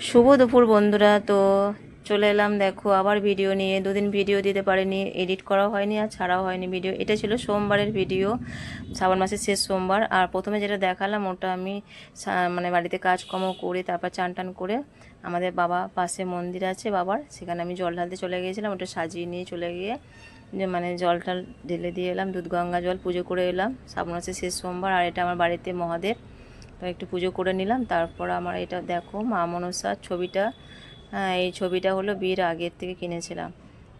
শুভ দুপুর বন্ধুরা। তো চলে এলাম দেখো আবার ভিডিও নিয়ে। দুদিন ভিডিও দিতে পারিনি, এডিট করাও হয়নি আর ছাড়াও হয়নি ভিডিও। এটা ছিল সোমবারের ভিডিও, শ্রাবণ মাসের শেষ সোমবার। আর প্রথমে যেটা দেখালাম ওটা আমি মানে বাড়িতে কাজকর্ম করে তারপর চান টান করে আমাদের বাবা পাশে মন্দির আছে বাবার, সেখানে আমি জল ঢালতে চলে গিয়েছিলাম। ওটা সাজিয়ে নিয়ে চলে গিয়ে যে মানে জল টল ঢেলে দিয়ে এলাম, দুধ গঙ্গা জল পুজো করে এলাম। শ্রাবণ মাসের শেষ সোমবার আর এটা আমার বাড়িতে মহাদেব, তো একটু পুজো করে নিলাম। তারপর আমার এটা দেখো মা মনসার ছবিটা, হ্যাঁ এই ছবিটা হলো বিয়ের আগের থেকে কিনেছিলাম,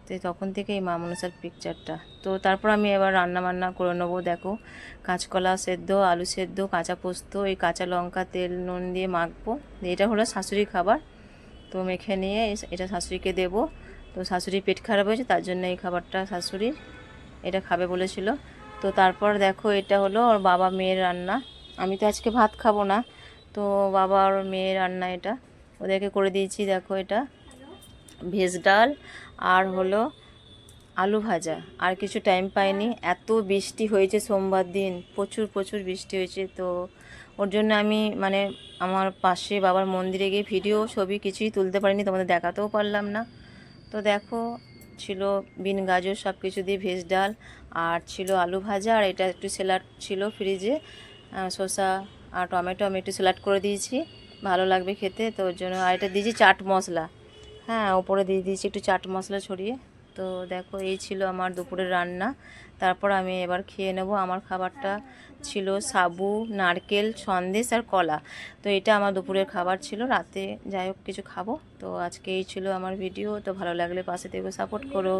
তো তখন থেকে এই মা মনসার পিকচারটা। তো তারপর আমি এবার রান্না বান্না করে নেবো। দেখো কাঁচকলা সেদ্ধ, আলু সেদ্ধ, কাঁচা পোস্ত, এই কাঁচা লঙ্কা তেল নুন দিয়ে মাখবো। এটা হলো শাশুড়ি খাবার, তো মেখে নিয়ে এটা শাশুড়িকে দেবো। তো শাশুড়ির পেট খারাপ হয়েছে, তার জন্য এই খাবারটা শাশুড়ির, এটা খাবে বলেছিল। তো তারপর দেখো এটা হলো ওর বাবা মেয়ের রান্না। আমি তো আজকে ভাত খাবো না, তো বাবা আর মেয়ের রান্না এটা ওদেরকে করে দিয়েছি। দেখো এটা ভেজ ডাল আর হলো আলু ভাজা। আর কিছু টাইম পাইনি, এত বৃষ্টি হয়েছে সোমবার দিন, প্রচুর প্রচুর বৃষ্টি হয়েছে। তো ওর জন্য আমি মানে আমার পাশে বাবার মন্দিরে গিয়ে ভিডিও ছবি কিছুই তুলতে পারিনি, তোমাদের দেখাতেও পারলাম না। তো দেখো ছিল বিন গাজর সব কিছু দিয়ে ভেজ ডাল, আর ছিল আলু ভাজা, আর এটা একটু স্যালাড ছিল ফ্রিজে, শসা আর টমেটো আমি একটু স্যালাড করে দিয়েছি, ভালো লাগবে খেতে তো ওর জন্য। আর এটা দিয়েছি চাট মশলা, হ্যাঁ ওপরে দিয়ে দিয়েছি একটু চাট মশলা ছড়িয়ে। তো দেখো এই ছিল আমার দুপুরের রান্না। তারপর আমি এবার খেয়ে নেব। আমার খাবারটা ছিল সাবু, নারকেল, সন্দেশ আর কলা। তো এটা আমার দুপুরের খাবার ছিল, রাতে যাই হোক কিছু খাবো। তো আজকে এই ছিল আমার ভিডিও। তো ভালো লাগলে পাশে থেকে সাপোর্ট করো।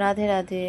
রাধে রাধে।